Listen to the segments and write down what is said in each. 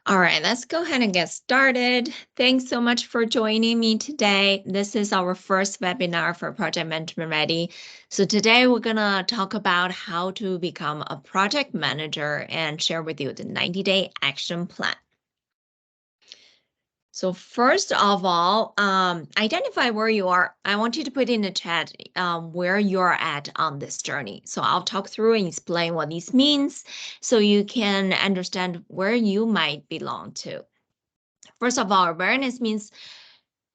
All right, let's go ahead and get started. Thanks so much for joining me today. This is our first webinar for Project Management Ready. So today we're gonna talk about how to become a project manager and share with you the 90-day action plan. So first of all, identify where you are. I want you to put in the chat where you're at on this journey. So I'll talk through and explain what this means so you can understand where you might belong to. First of all, awareness means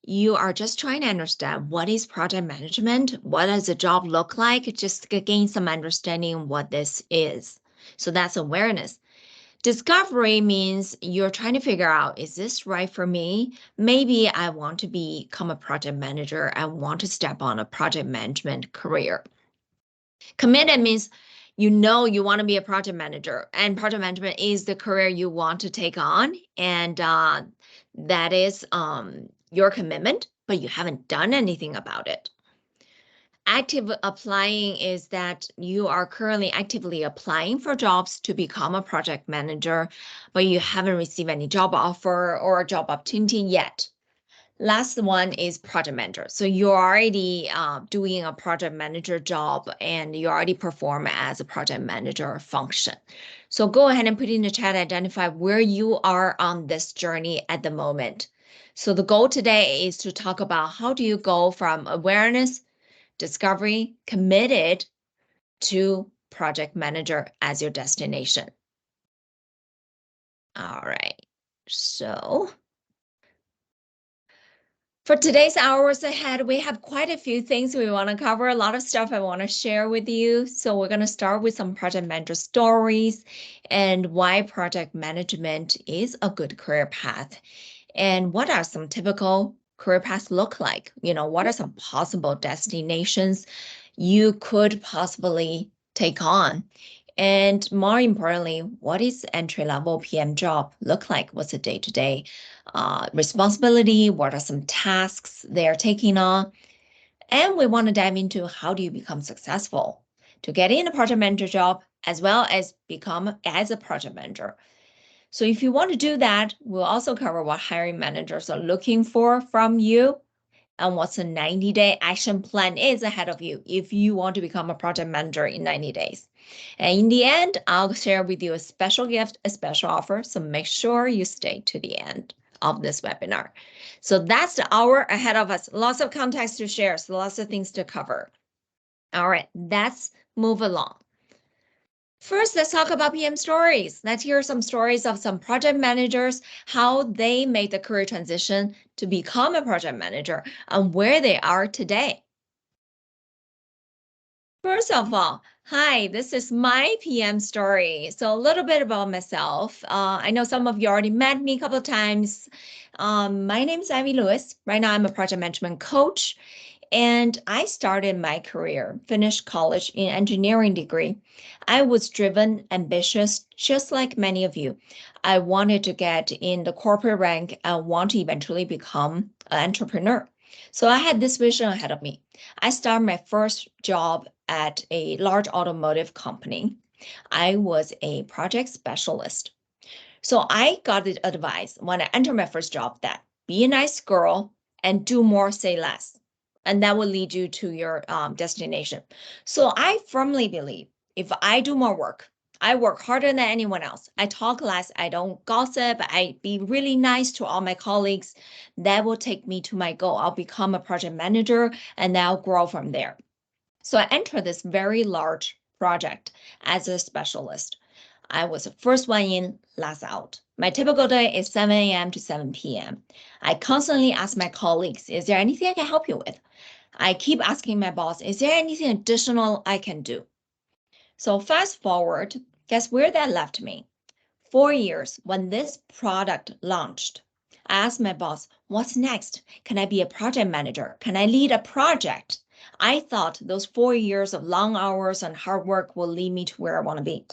you are just trying to understand what is project management, what does the job look like, just to gain some understanding what this is. So that's awareness. Discovery means you're trying to figure out, is this right for me? Maybe I want to become a project manager. I want to step on a project management career. Committed means you know you want to be a project manager, and project management is the career you want to take on, and that is your commitment, but you haven't done anything about it. Active applying is that you are currently actively applying for jobs to become a project manager, but you haven't received any job offer or a job opportunity yet. Last one is project manager. So you're already doing a project manager job and you already perform as a project manager function. So go ahead and put in the chat, identify where you are on this journey at the moment. So the goal today is to talk about how do you go from awareness, discovery, committed to project manager as your destination. All right. So for today's hours ahead, we have quite a few things we want to cover, a lot of stuff I want to share with you. So we're going to start with some project manager stories and why project management is a good career path. And what are some typical career paths look like? What are some possible destinations you could possibly take on? And more importantly, what is entry-level PM job look like? What's the day-to-day responsibility? What are some tasks they're taking on? And we want to dive into how do you become successful to get in a project manager job as well as become as a project manager. So if you want to do that, we'll also cover what hiring managers are looking for from you and what's a 90-day action plan is ahead of you if you want to become a project manager in 90 days. And in the end, I'll share with you a special gift, a special offer. So make sure you stay to the end of this webinar. So that's the hour ahead of us. Lots of context to share, so lots of things to cover. All right, let's move along. First, let's talk about PM stories. Let's hear some stories of some project managers, how they made the career transition to become a project manager and where they are today. First of all, hi, this is my PM story. So a little bit about myself. I know some of you already met me a couple of times. My name is ivylewis. Right now, I'm a project management coach. And I started my career, finished college in engineering degree. I was driven, ambitious, just like many of you. I wanted to get in the corporate rank and want to eventually become an entrepreneur. So I had this vision ahead of me. I started my first job at a large automotive company. I was a project specialist. So I got the advice when I entered my first job that be a nice girl and do more, say less. And that will lead you to your destination. So I firmly believe if I do more work, I work harder than anyone else. I talk less. I don't gossip. I be really nice to all my colleagues. That will take me to my goal. I'll become a project manager and I'll grow from there. So I entered this very large project as a specialist. I was the first one in, last out. My typical day is 7 a.m. to 7 p.m. I constantly ask my colleagues, is there anything I can help you with? I keep asking my boss, is there anything additional I can do? So fast forward, guess where that left me? 4 years when this product launched. I asked my boss, what's next? Can I be a project manager? Can I lead a project? I thought those 4 years of long hours and hard work will lead me to where I want to be.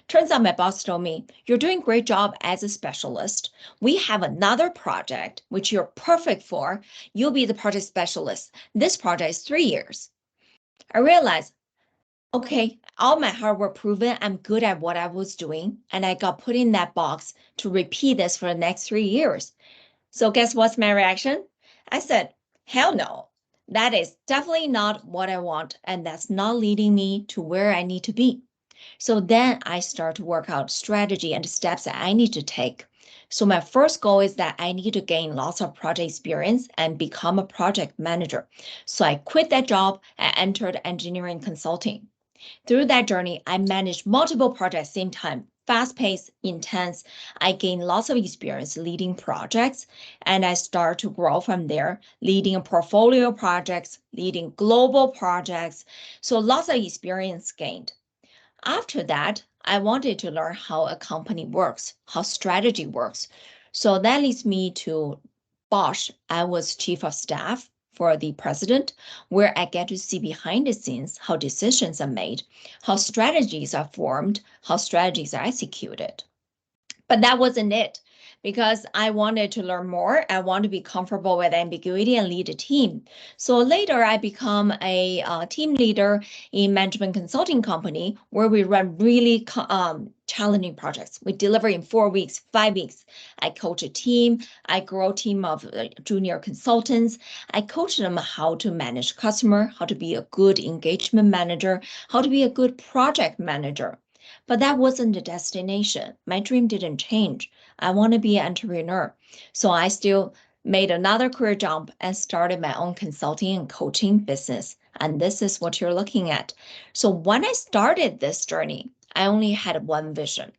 Turns out my boss told me, you're doing a great job as a specialist. We have another project, which you're perfect for. You'll be the project specialist. This project is 3 years. I realized Okay, all my hard work proven I'm good at what I was doing, and I got put in that box to repeat this for the next 3 years. So guess what's my reaction? I said, hell no. That is definitely not what I want, and that's not leading me to where I need to be. So then I start to work out strategy and steps that I need to take. So my first goal is that I need to gain lots of project experience and become a project manager. So I quit that job and entered engineering consulting. Through that journey, I managed multiple projects at the same time, fast-paced, intense. I gained lots of experience leading projects, and I start to grow from there, leading a portfolio projects, leading global projects. So lots of experience gained. After that, I wanted to learn how a company works, how strategy works. So that leads me to Bosch. I was chief of staff for the president, where I get to see behind the scenes how decisions are made, how strategies are formed, how strategies are executed. But that wasn't it because I wanted to learn more. I want to be comfortable with ambiguity and lead a team. So later I become a team leader in management consulting company where we run really challenging projects. We deliver in 4 weeks, 5 weeks. I coach a team. I grow a team of junior consultants. I coach them how to manage customer, how to be a good engagement manager, how to be a good project manager. But that wasn't the destination. My dream didn't change. I want to be an entrepreneur. So I still made another career jump and started my own consulting and coaching business. And this is what you're looking at. So when I started this journey, I only had one vision.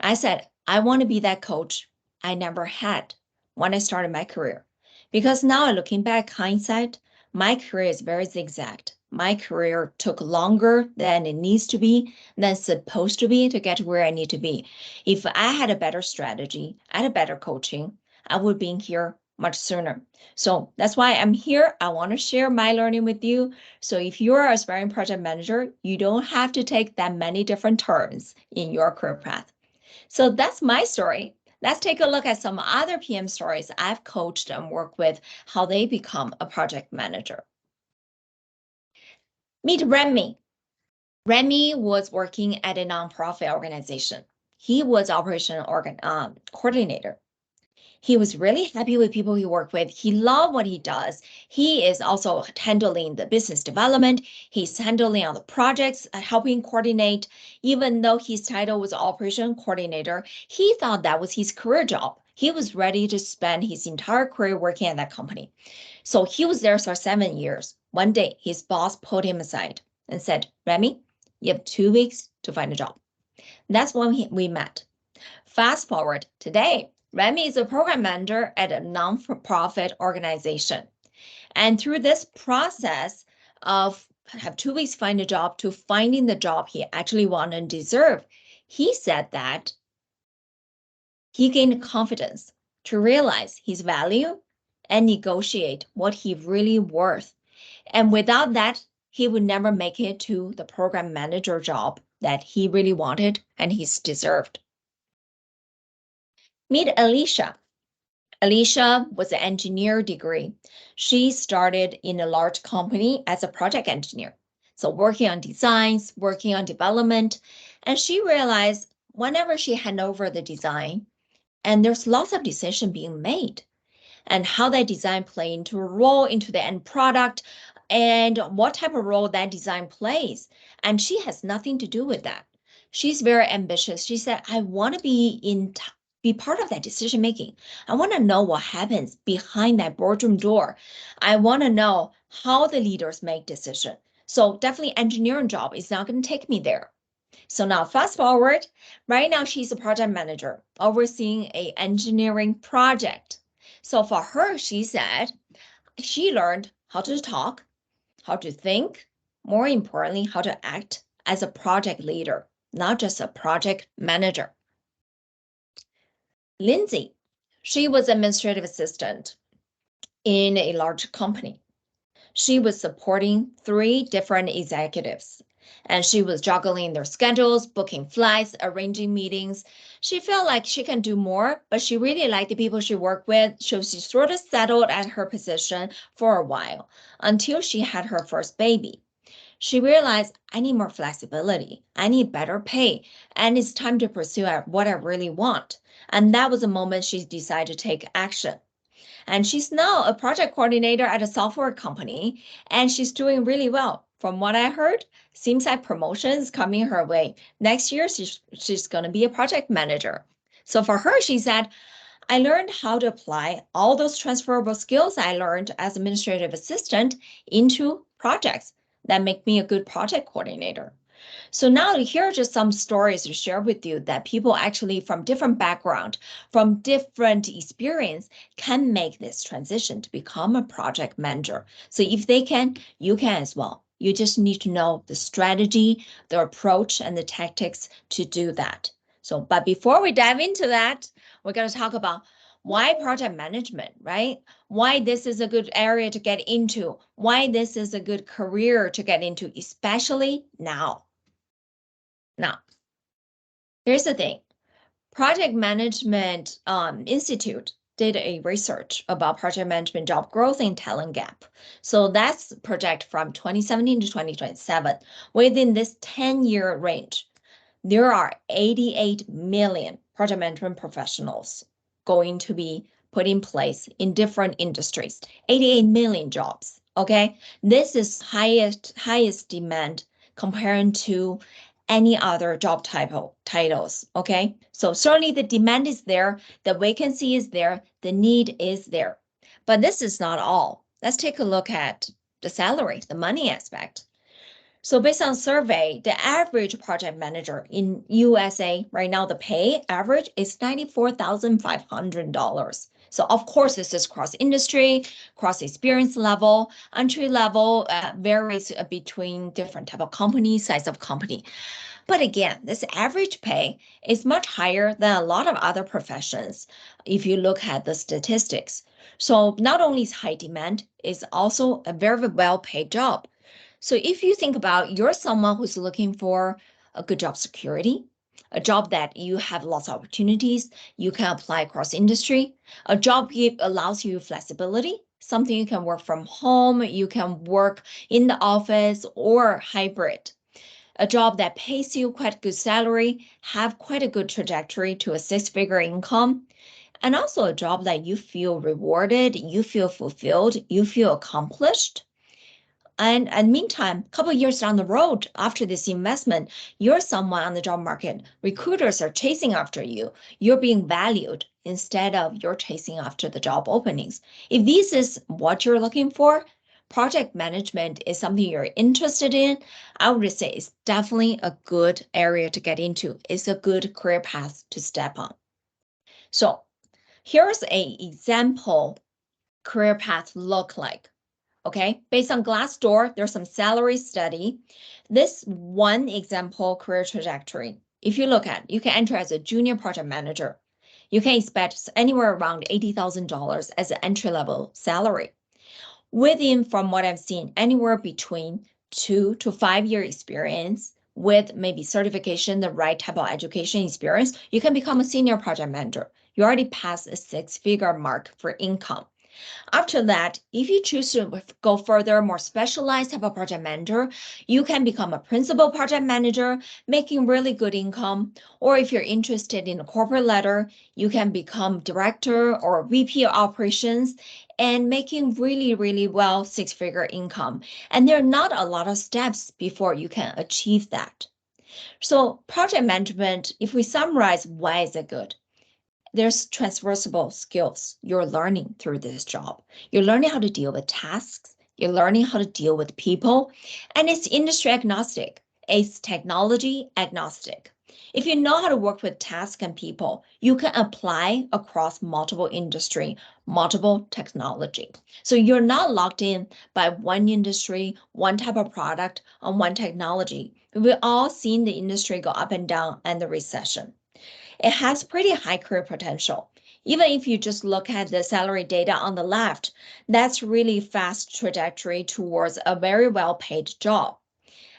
I said, I want to be that coach I never had when I started my career. Because now looking back, hindsight, my career is very zigzagged. My career took longer than it needs to be, than it's supposed to be to get to where I need to be. If I had a better strategy, I had a better coaching, I would be here much sooner. So that's why I'm here. I want to share my learning with you. So if you're an aspiring project manager, you don't have to take that many different turns in your career path. So that's my story. Let's take a look at some other PM stories I've coached and worked with, how they become a project manager. Meet Remy. Remy was working at a nonprofit organization. He was operation coordinator. He was really happy with people he worked with. He loved what he does. He is also handling the business development. He's handling all the projects, helping coordinate. Even though his title was operation coordinator, he thought that was his career job. He was ready to spend his entire career working at that company. So he was there for 7 years. One day, his boss pulled him aside and said, Remy, you have 2 weeks to find a job. That's when we met. Fast forward today, Remy is a program manager at a non-profit organization. And through this process of have 2 weeks to find a job to finding the job he actually wanted and deserved, he said that he gained confidence to realize his value and negotiate what he really worth. And without that, he would never make it to the program manager job that he really wanted and he's deserved. Meet Alicia. Alicia was an engineer degree. She started in a large company as a project engineer. So working on designs, working on development, and she realized whenever she hand over the design, and there's lots of decision being made, and how that design play into a role into the end product, and what type of role that design plays. And she has nothing to do with that. She's very ambitious. She said, I want to be part of that decision making. I want to know what happens behind that boardroom door. I want to know how the leaders make decision. So definitely engineering job is not going to take me there. So now fast forward, right now she's a project manager overseeing a engineering project. So for her, she said she learned how to talk, how to think, more importantly, how to act as a project leader, not just a project manager. Lindsay, she was administrative assistant in a large company. She was supporting 3 different executives, and she was juggling their schedules, booking flights, arranging meetings. She felt like she can do more, but she really liked the people she worked with. So she sort of settled at her position for a while until she had her first baby. She realized I need more flexibility, I need better pay, and it's time to pursue what I really want. And that was the moment she decided to take action. And she's now a project coordinator at a software company, and she's doing really well. From what I heard, seems like promotions coming her way. Next year, she's going to be a project manager. So for her, she said, I learned how to apply all those transferable skills I learned as administrative assistant into projects that make me a good project coordinator. So now here are just some stories to share with you that people actually from different background, from different experience can make this transition to become a project manager. So if they can, you can as well. You just need to know the strategy, the approach, and the tactics to do that. So, but before we dive into that, we're going to talk about why project management, right? Why this is a good area to get into, why this is a good career to get into, especially now. Now, here's the thing. Project Management Institute did a research about project management job growth and talent gap. So that's project from 2017 to 2027. Within this 10-year range, there are 88 million project management professionals going to be put in place in different industries. 88 million jobs, okay? This is highest demand comparing to any other job titles, okay? So certainly the demand is there, the vacancy is there, the need is there. But this is not all. Let's take a look at the salary, the money aspect. So based on survey, the average project manager in USA right now, the pay average is $94,500. So of course, this is cross industry, cross experience level, entry level, varies between different type of company, size of company. But again, this average pay is much higher than a lot of other professions if you look at the statistics. So not only is high demand, it's also a very well-paid job. So if you think about you're someone who's looking for a good job security, a job that you have lots of opportunities, you can apply across industry, a job allows you flexibility, something you can work from home, you can work in the office or hybrid, a job that pays you quite a good salary, have quite a good trajectory to a six-figure income, and also a job that you feel rewarded, you feel fulfilled, you feel accomplished. And meantime, a couple of years down the road after this investment, you're someone on the job market. Recruiters are chasing after you. You're being valued instead of you're chasing after the job openings. If this is what you're looking for, project management is something you're interested in, I would say it's definitely a good area to get into. It's a good career path to step on. So here's an example career path look like. Okay, based on Glassdoor, there's some salary study. This one example career trajectory, if you look at, you can enter as a junior project manager. You can expect anywhere around $80,000 as an entry-level salary. Within, from what I've seen, anywhere between 2 to 5 year experience with maybe certification, the right type of education experience, you can become a senior project manager. You already passed a six-figure mark for income. After that, if you choose to go further, more specialized type of project manager, you can become a principal project manager, making really good income. Or if you're interested in a corporate ladder, you can become director or VP of operations and making really, really well six-figure income. And there are not a lot of steps before you can achieve that. So project management, if we summarize, why is it good? There's transferable skills you're learning through this job. You're learning how to deal with tasks. You're learning how to deal with people. And it's industry agnostic. It's technology agnostic. If you know how to work with tasks and people, you can apply across multiple industry, multiple technology. So you're not locked in by one industry, one type of product, on one technology. We've all seen the industry go up and down and the recession. It has pretty high career potential. Even if you just look at the salary data on the left, that's really fast trajectory towards a very well-paid job.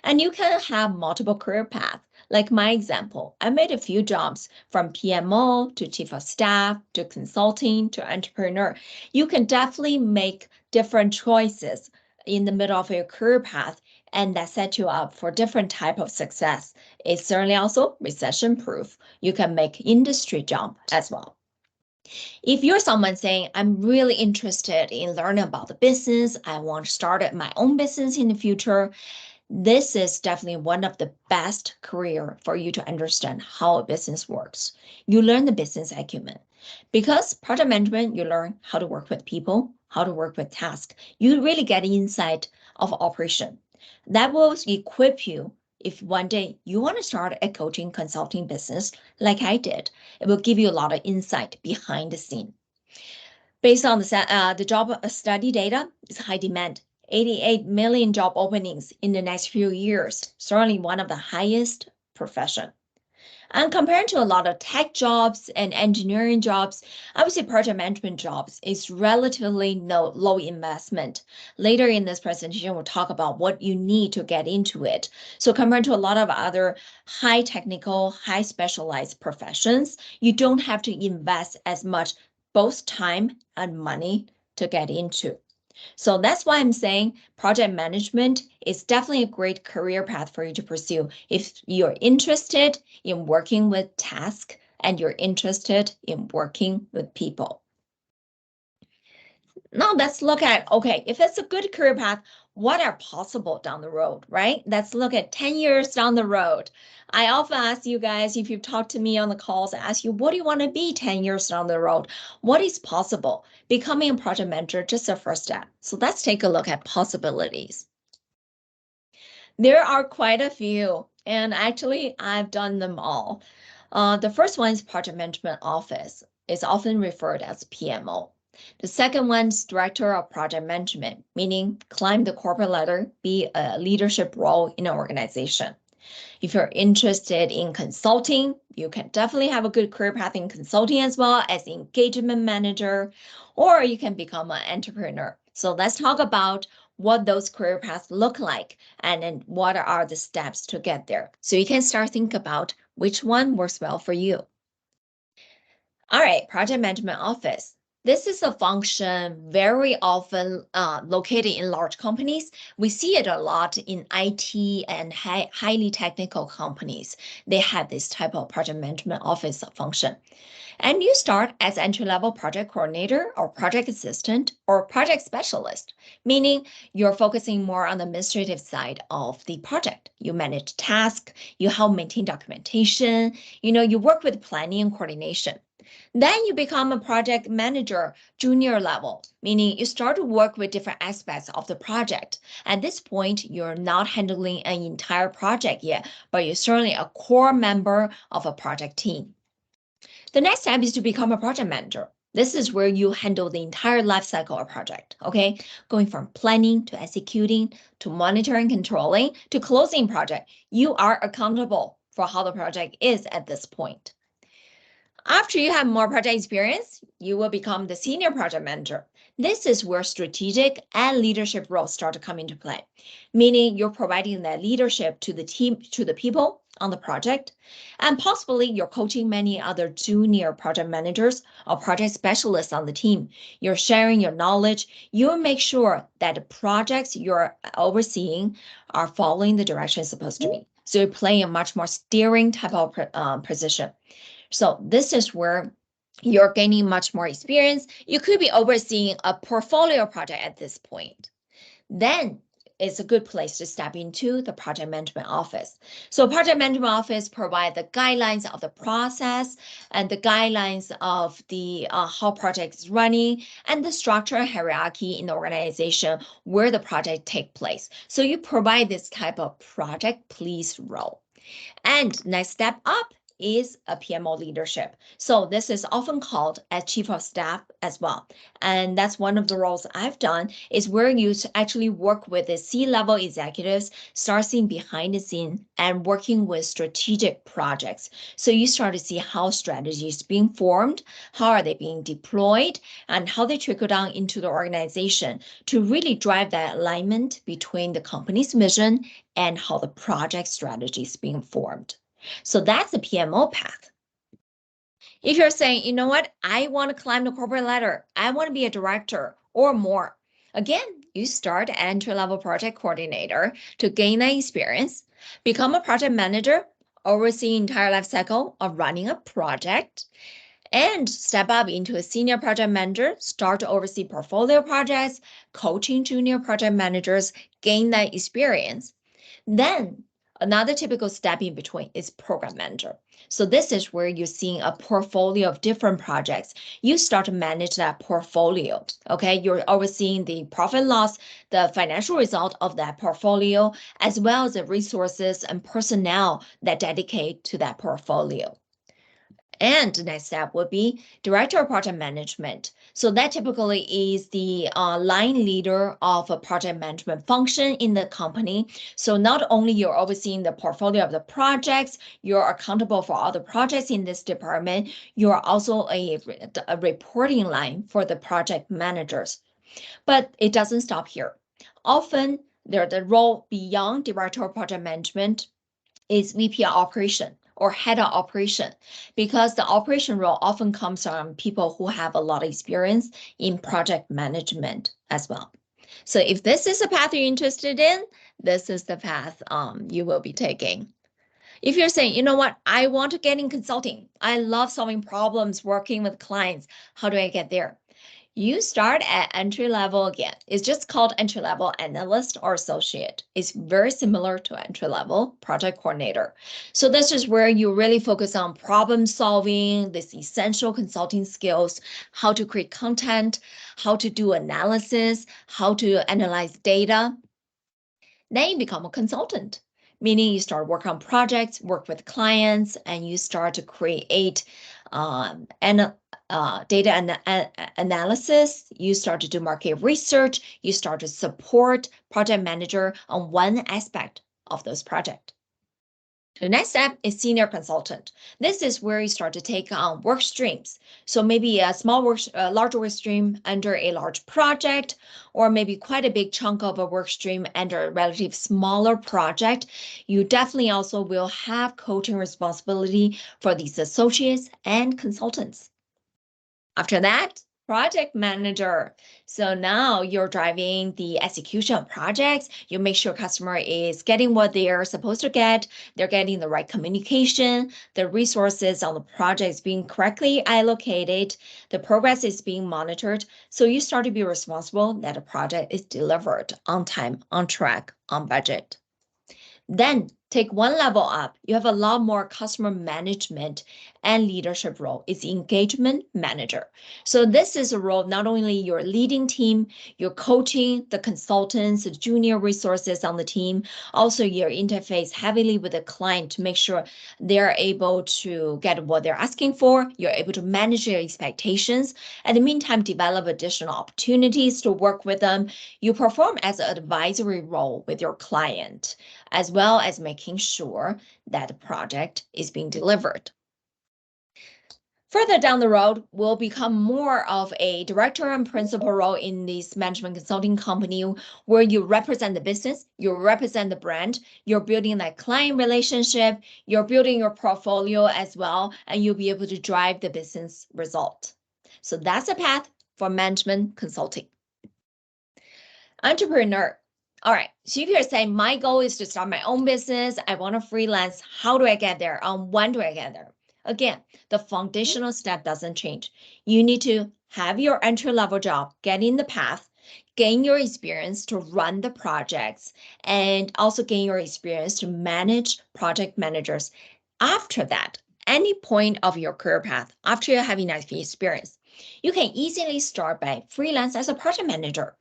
And you can have multiple career paths. Like my example, I made a few jobs from PMO to chief of staff to consulting to entrepreneur. You can definitely make different choices in the middle of your career path and that sets you up for different type of success. It's certainly also recession proof. You can make industry jump as well. If you're someone saying, I'm really interested in learning about the business, I want to start my own business in the future, this is definitely one of the best career for you to understand how a business works. You learn the business acumen. Because project management, you learn how to work with people, how to work with tasks. You really get insight of operation. That will equip you if one day you want to start a coaching consulting business like I did. It will give you a lot of insight behind the scene. Based on the job study data, it's high demand. 88 million job openings in the next few years, certainly one of the highest profession. And compared to a lot of tech jobs and engineering jobs, I would say project management jobs is relatively low investment. Later in this presentation, we'll talk about what you need to get into it. So compared to a lot of other high technical, high specialized professions, you don't have to invest as much both time and money to get into. So that's why I'm saying project management is definitely a great career path for you to pursue if you're interested in working with tasks and you're interested in working with people. Now let's look at, okay, if it's a good career path, what are possible down the road, right? Let's look at 10 years down the road. I often ask you guys, if you've talked to me on the calls, I ask you, what do you want to be 10 years down the road? What is possible? Becoming a project manager, just a first step. So let's take a look at possibilities. There are quite a few, and actually I've done them all. The first one is project management office. It's often referred as PMO. The second one is director of project management, meaning climb the corporate ladder, be a leadership role in an organization. If you're interested in consulting, you can definitely have a good career path in consulting as well as engagement manager, or you can become an entrepreneur. So let's talk about what those career paths look like and then what are the steps to get there. So you can start thinking about which one works well for you. All right, project management office. This is a function very often located in large companies. We see it a lot in IT and highly technical companies. They have this type of project management office function. And you start as entry-level project coordinator or project assistant or project specialist, meaning you're focusing more on the administrative side of the project. You manage tasks, you help maintain documentation, you work with planning and coordination. Then you become a project manager, junior level, meaning you start to work with different aspects of the project. At this point, you're not handling an entire project yet, but you're certainly a core member of a project team. The next step is to become a project manager. This is where you handle the entire life cycle of project, okay? Going from planning to executing to monitoring, controlling to closing project. You are accountable for how the project is at this point. After you have more project experience, you will become the senior project manager. This is where strategic and leadership roles start to come into play, meaning you're providing that leadership to the team, to the people on the project, and possibly you're coaching many other junior project managers or project specialists on the team. You're sharing your knowledge. You make sure that the projects you're overseeing are following the direction it's supposed to be. So you're playing a much more steering type of position. So this is where you're gaining much more experience. You could be overseeing a portfolio project at this point. Then it's a good place to step into the project management office. So project management office provide the guidelines of the process and the guidelines of the how project is running and the structure and hierarchy in the organization where the project take place. So you provide this type of project police role. And next step up is a PMO leadership. So this is often called as chief of staff as well. And that's one of the roles I've done is where you actually work with the C-level executives, start seeing behind the scene and working with strategic projects. So you start to see how strategy is being formed, how are they being deployed, and how they trickle down into the organization to really drive that alignment between the company's vision and how the project strategy is being formed. So that's the PMO path. If you're saying, you know what, I want to climb the corporate ladder, I want to be a director or more, Again, you start entry-level project coordinator to gain that experience, become a project manager, oversee entire life cycle of running a project, and step up into a senior project manager, start to oversee portfolio projects, coaching junior project managers, gain that experience. Then another typical step in between is program manager. So this is where you're seeing a portfolio of different projects. You start to manage that portfolio, okay? You're overseeing the profit loss, the financial result of that portfolio, as well as the resources and personnel that dedicate to that portfolio. And the next step would be director of project management. So that typically is the line leader of a project management function in the company. So not only you're overseeing the portfolio of the projects, you're accountable for all the projects in this department, you're also a reporting line for the project managers. But it doesn't stop here. Often, the role beyond director of project management is VP of operation or head of operation, because the operation role often comes from people who have a lot of experience in project management as well. So if this is a path you're interested in, this is the path you will be taking. If you're saying, you know what, I want to get in consulting, I love solving problems, working with clients, how do I get there? You start at entry level again. It's just called entry level analyst or associate. It's very similar to entry level project coordinator. So this is where you really focus on problem solving, this essential consulting skills, how to create content, how to do analysis, how to analyze data. Then you become a consultant, meaning you start work on projects, work with clients, and you start to create data analysis. You start to do market research. You start to support project manager on one aspect of those projects. The next step is senior consultant. This is where you start to take on work streams. So maybe a large work stream under a large project, or maybe quite a big chunk of a work stream under a relative smaller project. You definitely also will have coaching responsibility for these associates and consultants. After that, project manager. So now you're driving the execution of projects. You make sure customer is getting what they are supposed to get. They're getting the right communication. The resources on the project is being correctly allocated. The progress is being monitored. So you start to be responsible that the project is delivered on time, on track, on budget. Then take one level up. You have a lot more customer management and leadership role. It's engagement manager. So this is a role, not only you're leading team, you're coaching the consultants, the junior resources on the team. Also, you interface heavily with the client to make sure they're able to get what they're asking for. You're able to manage their expectations. At the meantime, develop additional opportunities to work with them. You perform as an advisory role with your client, as well as making sure that the project is being delivered. Further down the road, will become more of a director and principal role in this management consulting company where you represent the business, you represent the brand, you're building that client relationship, you're building your portfolio as well, and you'll be able to drive the business result. So that's a path for management consulting. Entrepreneur. All right, so if you're saying my goal is to start my own business, I want to freelance, how do I get there? When do I get there? Again, the foundational step doesn't change. You need to have your entry-level job, get in the path, gain your experience to run the projects, and also gain your experience to manage project managers. After that, any point of your career path, after you have enough experience, you can easily start by freelance as a project manager.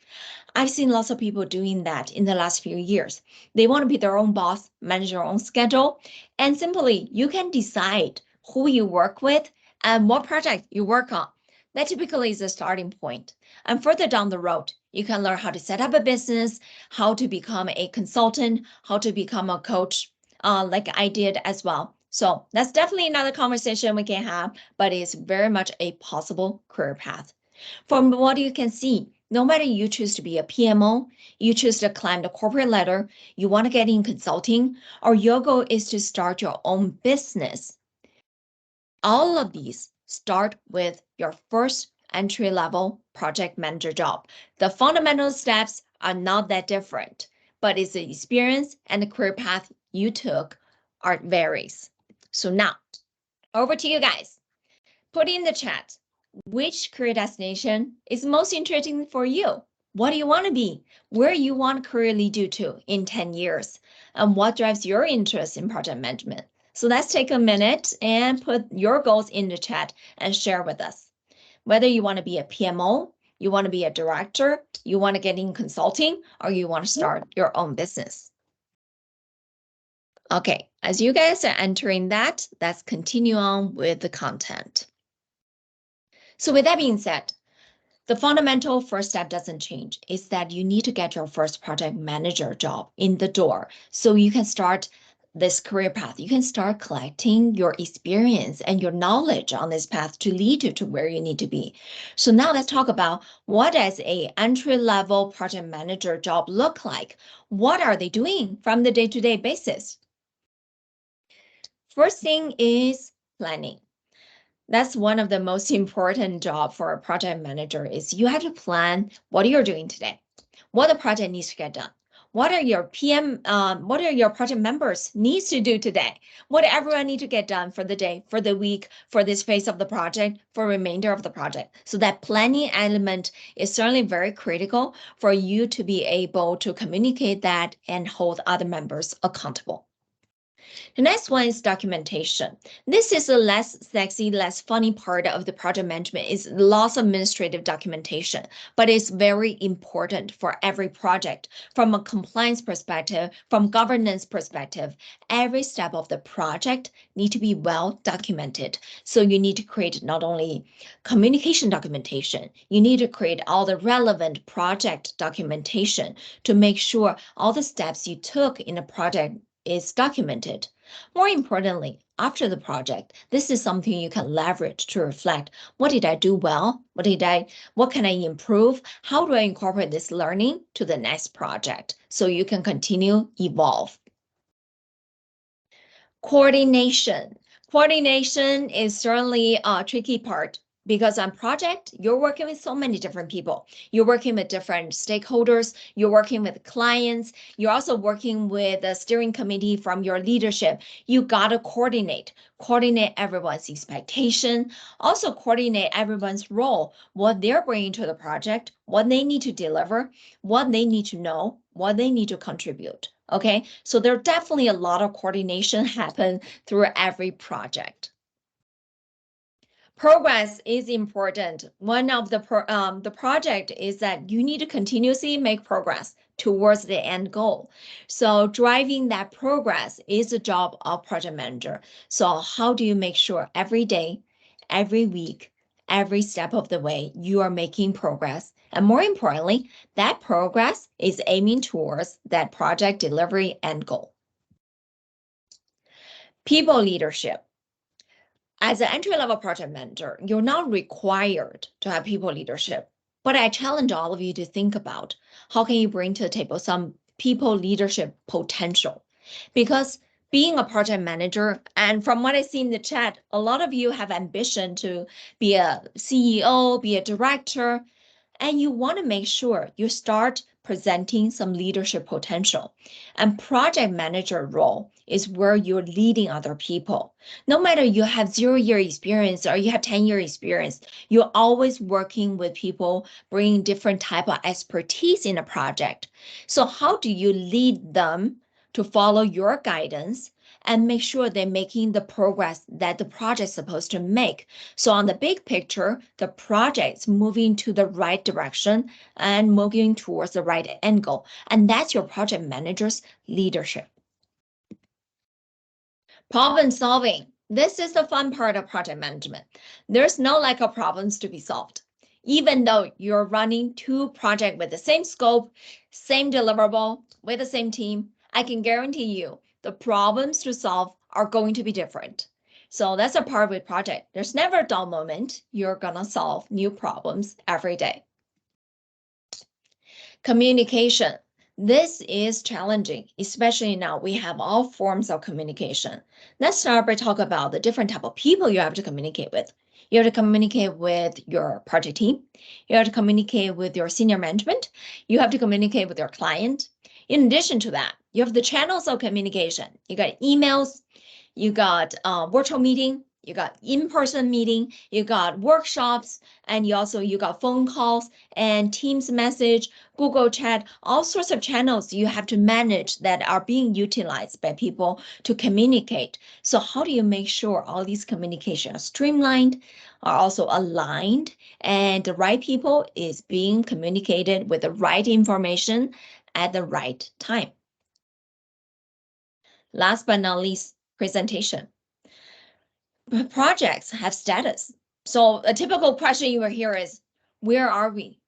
I've seen lots of people doing that in the last few years. They want to be their own boss, manage their own schedule, and simply you can decide who you work with and what project you work on. That typically is a starting point. And further down the road, you can learn how to set up a business, how to become a consultant, how to become a coach, like I did as well. So that's definitely another conversation we can have, but it's very much a possible career path. From what you can see, no matter you choose to be a PMO, you choose to climb the corporate ladder, you want to get in consulting, or your goal is to start your own business. All of these start with your first entry-level project manager job. The fundamental steps are not that different, but it's the experience and the career path you took are varies. So now, over to you guys. Put in the chat, which career destination is most interesting for you? What do you want to be? Where you want to career lead you to in 10 years? And what drives your interest in project management? So let's take a minute and put your goals in the chat and share with us. Whether you want to be a PMO, you want to be a director, you want to get in consulting, or you want to start your own business. Okay, as you guys are entering that, let's continue on with the content. So with that being said, the fundamental first step doesn't change. Is that you need to get your first project manager job in the door so you can start this career path. You can start collecting your experience and your knowledge on this path to lead you to where you need to be. So now let's talk about what does a entry-level project manager job look like? What are they doing from the day-to-day basis? First thing is planning. That's one of the most important job for a project manager is you have to plan what you're doing today, what the project needs to get done. What are your what are your project members needs to do today? What everyone need to get done for the day, for the week, for this phase of the project, for remainder of the project. So that planning element is certainly very critical for you to be able to communicate that and hold other members accountable. The next one is documentation. This is the less sexy, less funny part of the project management is lots of administrative documentation, but it's very important for every project. From a compliance perspective, from governance perspective, every step of the project need to be well documented. So you need to create not only communication documentation, you need to create all the relevant project documentation to make sure all the steps you took in a project is documented. More importantly, after the project, this is something you can leverage to reflect, what did I do well? What can I improve? How do I incorporate this learning to the next project so you can continue evolve? Coordination. Coordination is certainly a tricky part because on project, you're working with so many different people. You're working with different stakeholders. You're working with clients. You're also working with a steering committee from your leadership. You got to coordinate everyone's expectation, also coordinate everyone's role, what they're bringing to the project, what they need to deliver, what they need to know, what they need to contribute. Okay, so there definitely a lot of coordination happen through every project. Progress is important. One of the project is that you need to continuously make progress towards the end goal. So driving that progress is the job of project manager. So how do you make sure every day, every week, every step of the way you are making progress? And more importantly, that progress is aiming towards that project delivery end goal. People leadership. As an entry-level project manager, you're not required to have people leadership, but I challenge all of you to think about how can you bring to the table some people leadership potential? Because being a project manager, and from what I see in the chat, a lot of you have ambition to be a CEO, be a director, and you want to make sure you start presenting some leadership potential. And project manager role is where you're leading other people. No matter you have 0-year experience or you have 10-year experience, you're always working with people, bringing different type of expertise in a project. So how do you lead them to follow your guidance and make sure they're making the progress that the project is supposed to make? So on the big picture, the project's moving to the right direction and moving towards the right end goal. And that's your project manager's leadership. Problem solving. This is the fun part of project management. There's no lack of problems to be solved. Even though you're running 2 projects with the same scope, same deliverable, with the same team, I can guarantee you the problems to solve are going to be different. So that's a part with project. There's never a dull moment. You're gonna solve new problems every day. Communication. This is challenging, especially now we have all forms of communication. Let's start by talking about the different type of people you have to communicate with. You have to communicate with your project team. You have to communicate with your senior management. You have to communicate with your client. In addition to that, you have the channels of communication. You got emails, you got virtual meeting, you got in-person meeting, you got workshops, and you got phone calls and Teams message, Google Chat, all sorts of channels you have to manage that are being utilized by people to communicate. So how do you make sure all these communications are streamlined, are also aligned, and the right people is being communicated with the right information at the right time? Last but not least, presentation. Projects have status. So a typical question you will hear is, where are we?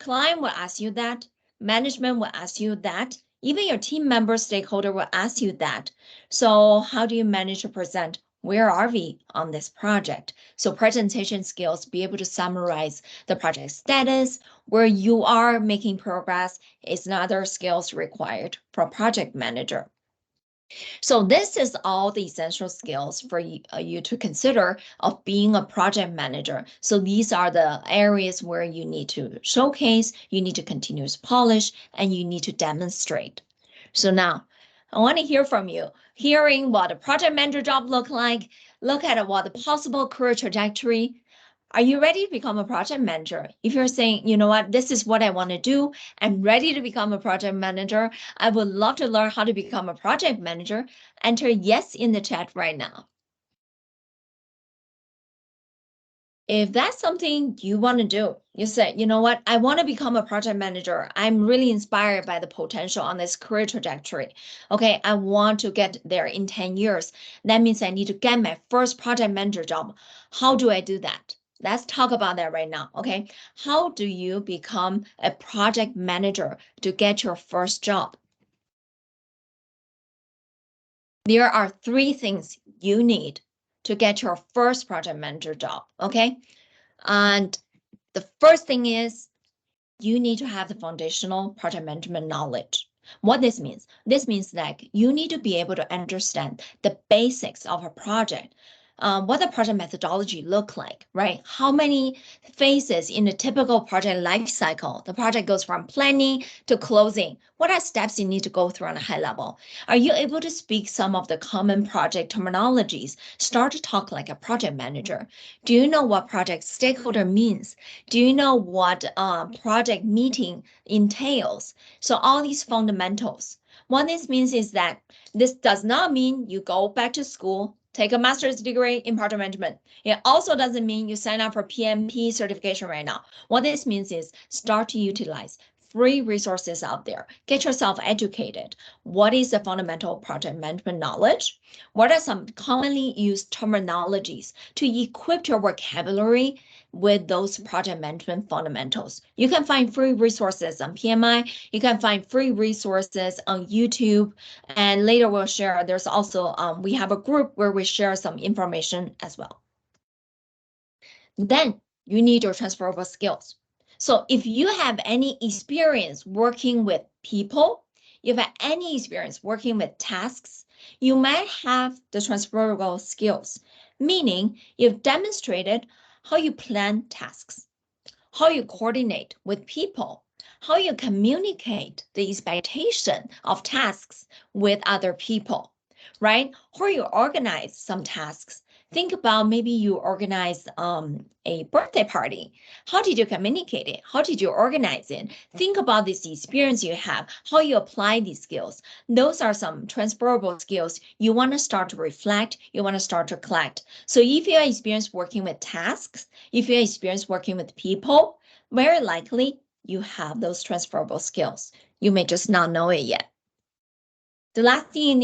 Client will ask you that. Management will ask you that. Even your team member, stakeholder will ask you that. So how do you manage to present? Where are we on this project? So presentation skills, be able to summarize the project status, where you are making progress is another skills required for project manager. So this is all the essential skills for you to consider of being a project manager. So these are the areas where you need to showcase, you need to continuously polish, and you need to demonstrate. So now I want to hear from you, hearing what a project manager job look like, look at what the possible career trajectory. Are you ready to become a project manager? If you're saying, you know what, this is what I want to do, I'm ready to become a project manager, I would love to learn how to become a project manager, enter yes in the chat right now. If that's something you want to do, you say, you know what, I want to become a project manager. I'm really inspired by the potential on this career trajectory. Okay, I want to get there in 10 years. That means I need to get my first project manager job. How do I do that? Let's talk about that right now, okay? How do you become a project manager to get your first job? There are 3 things you need to get your first project manager job, okay? And the first thing is you need to have the foundational project management knowledge. What this means that you need to be able to understand the basics of a project, what the project methodology look like, right? How many phases in a typical project life cycle? The project goes from planning to closing. What are steps you need to go through on a high level? Are you able to speak some of the common project terminologies? Start to talk like a project manager. Do you know what project stakeholder means? Do you know what project meeting entails? So all these fundamentals. What this means is that this does not mean you go back to school, take a master's degree in project management. It also doesn't mean you sign up for PMP certification right now. What this means is start to utilize free resources out there. Get yourself educated. What is the fundamental project management knowledge? What are some commonly used terminologies to equip your vocabulary with those project management fundamentals? You can find free resources on PMI. You can find free resources on YouTube. And later we'll share, there's also, we have a group where we share some information as well. Then you need your transferable skills. So if you have any experience working with people, if you have any experience working with tasks, you might have the transferable skills, meaning you've demonstrated how you plan tasks, how you coordinate with people, how you communicate the expectation of tasks with other people, right? Or you organize some tasks. Think about maybe you organize a birthday party. How did you communicate it? How did you organize it? Think about this experience you have, how you apply these skills. Those are some transferable skills you want to start to reflect, you want to start to collect. So if you are experienced working with tasks, if you are experienced working with people, very likely you have those transferable skills. You may just not know it yet. The last thing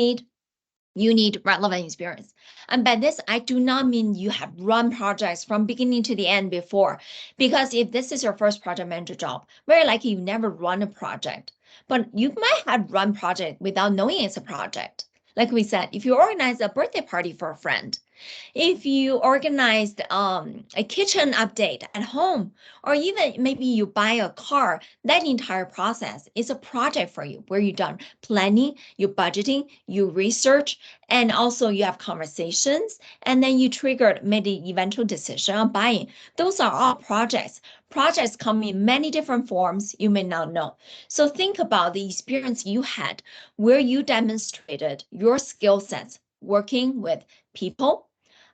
you need relevant experience. And by this, I do not mean you have run projects from beginning to the end before, because if this is your first project manager job, very likely you never run a project, but you might have run project without knowing it's a project. Like we said, if you organize a birthday party for a friend, If you organized a kitchen update at home, or even maybe you buy a car, that entire process is a project for you where you've done planning, you budgeting, you research, and also you have conversations, and then you made the eventual decision on buying. Those are all projects. Projects come in many different forms you may not know. So think about the experience you had where you demonstrated your skill sets working with people,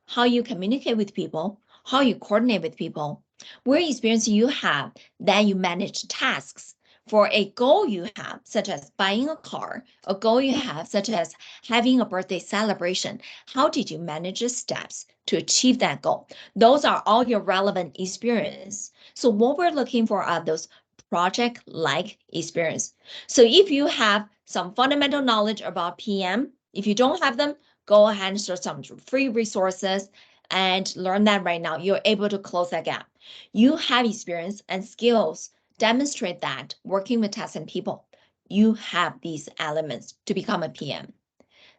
how you communicate with people, how you coordinate with people, where experience you have that you manage tasks for a goal you have, such as buying a car, a goal you have, such as having a birthday celebration. How did you manage the steps to achieve that goal? Those are all your relevant experience. So what we're looking for are those project-like experience. So if you have some fundamental knowledge about PM, if you don't have them, go ahead and search some free resources and learn that right now. You're able to close that gap. You have experience and skills. Demonstrate that working with tasks and people. You have these elements to become a PM.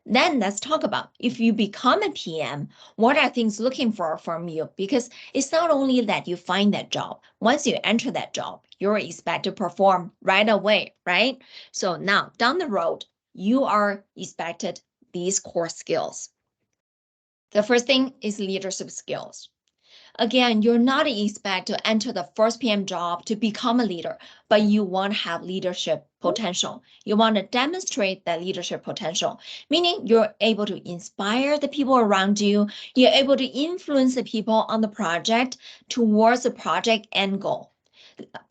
Then let's talk about if you become a PM, what are things looking for from you? Because it's not only that you find that job. Once you enter that job, you're expected to perform right away, right? So now down the road, you are expected these core skills. The first thing is leadership skills. Again, you're not expected to enter the first PM job to become a leader, but you want to have leadership potential. You want to demonstrate that leadership potential, meaning you're able to inspire the people around you. You're able to influence the people on the project towards the project end goal.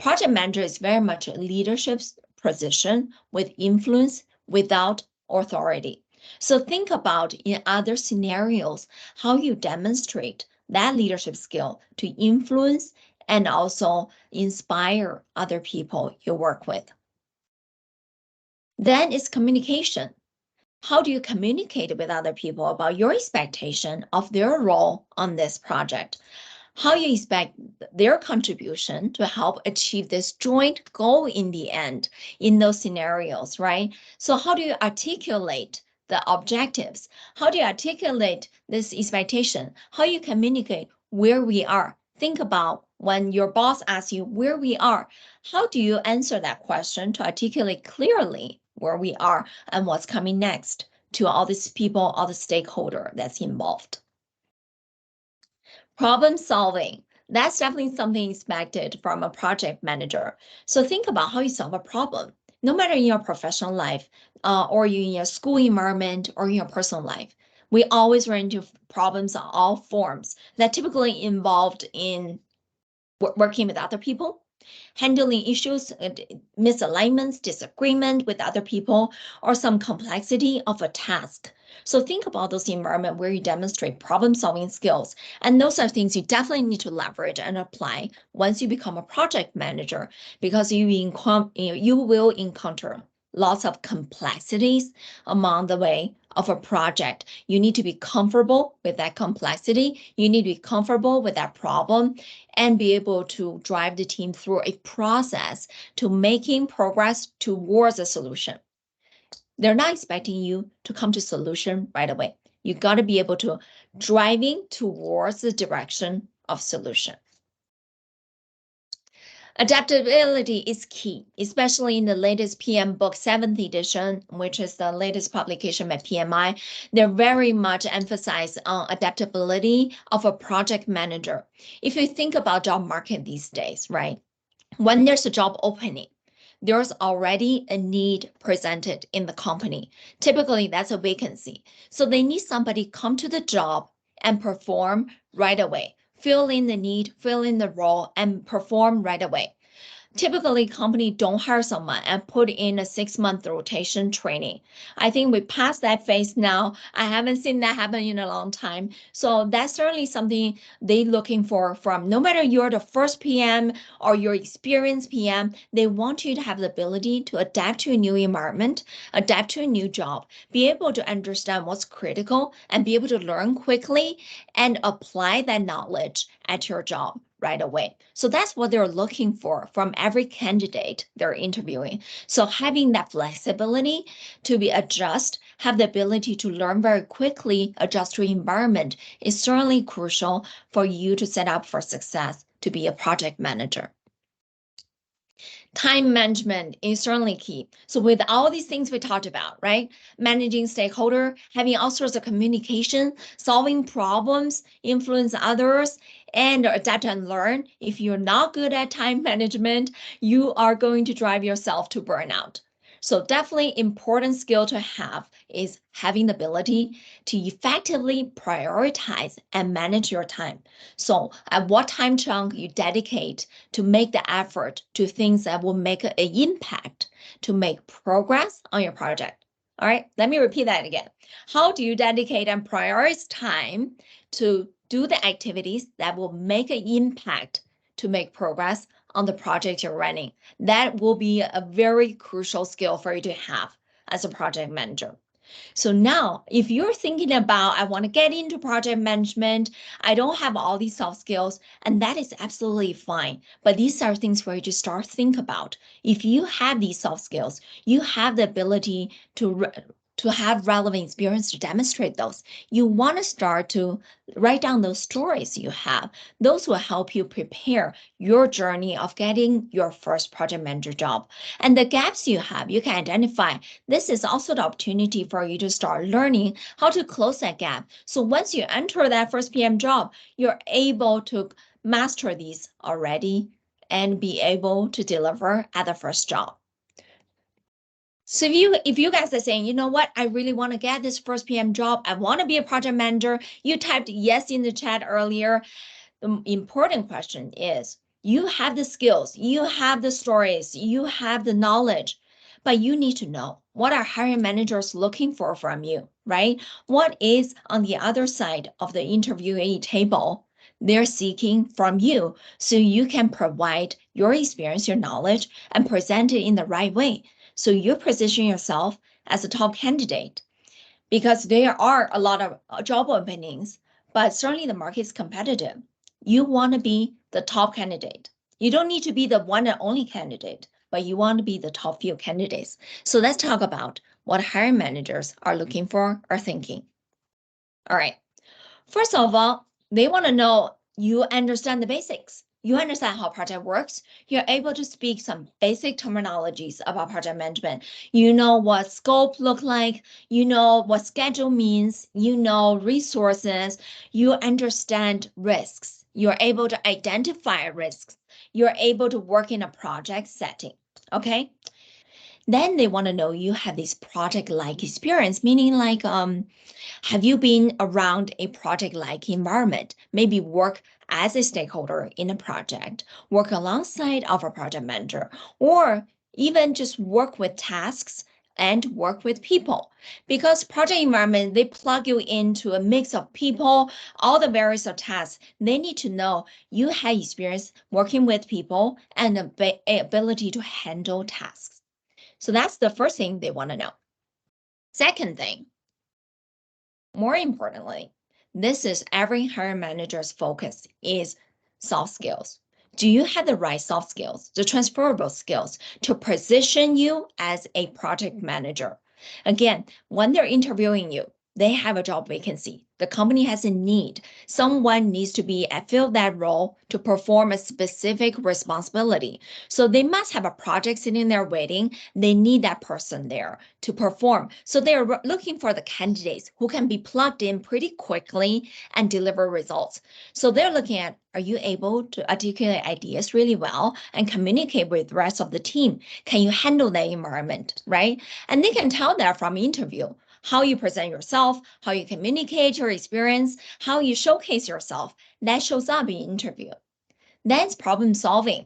Project manager is very much a leadership position with influence without authority. So think about in other scenarios how you demonstrate that leadership skill to influence and also inspire other people you work with. Then it's communication. How do you communicate with other people about your expectation of their role on this project? How you expect their contribution to help achieve this joint goal in the end in those scenarios, right? So how do you articulate the objectives? How do you articulate this expectation? How you communicate where we are? Think about when your boss asks you where we are, how do you answer that question to articulate clearly where we are and what's coming next to all these people, all the stakeholder that's involved? Problem solving. That's definitely something expected from a project manager. So think about how you solve a problem, no matter in your professional life, or you in your school environment or in your personal life. We always run into problems of all forms that typically involved in working with other people, handling issues, misalignments, disagreement with other people, or some complexity of a task. So think about those environments where you demonstrate problem-solving skills. And those are things you definitely need to leverage and apply once you become a project manager, because you will encounter lots of complexities along the way of a project. You need to be comfortable with that complexity. You need to be comfortable with that problem and be able to drive the team through a process to making progress towards a solution. They're not expecting you to come to solution right away. You got to be able to driving towards the direction of solution. Adaptability is key, especially in the latest PM book, 7th edition, which is the latest publication by PMI. They're very much emphasize on adaptability of a project manager. If you think about job market these days, right? When there's a job opening, there's already a need presented in the company. Typically, that's a vacancy. So they need somebody come to the job and perform right away. Fill in the need, fill in the role, and perform right away. Typically, companies don't hire someone and put in a 6-month rotation training. I think we passed that phase now. I haven't seen that happen in a long time. So that's certainly something they're looking for from no matter you're the first PM or your experienced PM, they want you to have the ability to adapt to a new environment, adapt to a new job, be able to understand what's critical and be able to learn quickly and apply that knowledge at your job right away. So that's what they're looking for from every candidate they're interviewing. So having that flexibility to be adjust, have the ability to learn very quickly, adjust to environment is certainly crucial for you to set up for success to be a project manager. Time management is certainly key. So with all these things we talked about, right? Managing stakeholder, having all sorts of communication, solving problems, influence others, and adapt and learn. If you're not good at time management, you are going to drive yourself to burnout. So definitely important skill to have is having the ability to effectively prioritize and manage your time. So at what time chunk you dedicate to make the effort to things that will make an impact to make progress on your project. All right, let me repeat that again. How do you dedicate and prioritize time to do the activities that will make an impact to make progress on the project you're running? That will be a very crucial skill for you to have as a project manager. So now, if you're thinking about, I want to get into project management, I don't have all these soft skills, and that is absolutely fine. But these are things for you to start think about. If you have these soft skills, you have the ability to have relevant experience to demonstrate those. You want to start to write down those stories you have. Those will help you prepare your journey of getting your first project manager job. And the gaps you have, you can identify. This is also the opportunity for you to start learning how to close that gap. So once you enter that first PM job, you're able to master these already and be able to deliver at the first job. So if you guys are saying, you know what, I really want to get this first PM job, I want to be a project manager, you typed yes in the chat earlier. The important question is, you have the skills, you have the stories, you have the knowledge, but you need to know what are hiring managers looking for from you, right? What is on the other side of the interviewee table they're seeking from you, so you can provide your experience, your knowledge, and present it in the right way. So you position yourself as a top candidate, because there are a lot of job openings, but certainly the market is competitive. You want to be the top candidate. You don't need to be the one and only candidate, but you want to be the top few candidates. So let's talk about what hiring managers are looking for or thinking. All right. First of all, they want to know you understand the basics. You understand how project works. You're able to speak some basic terminologies about project management. You know what scope look like. You know what schedule means. You know resources. You understand risks. You're able to identify risks. You're able to work in a project setting. Okay. Then they want to know you have this project-like experience, meaning like, have you been around a project-like environment? Maybe work as a stakeholder in a project, work alongside of a project manager, or even just work with tasks and work with people. Because project environment, they plug you into a mix of people, all the various tasks. They need to know you have experience working with people and ability to handle tasks. So that's the first thing they want to know. Second thing, more importantly, this is every hiring manager's focus is soft skills. Do you have the right soft skills, the transferable skills to position you as a project manager? Again, when they're interviewing you, they have a job vacancy. The company has a need. Someone needs to be fill that role to perform a specific responsibility. So they must have a project sitting there waiting. They need that person there to perform. So they're looking for the candidates who can be plugged in pretty quickly and deliver results. So they're looking at, are you able to articulate ideas really well and communicate with the rest of the team? Can you handle that environment, right? And they can tell that from interview. How you present yourself, how you communicate your experience, how you showcase yourself, that shows up in interview. That's problem solving.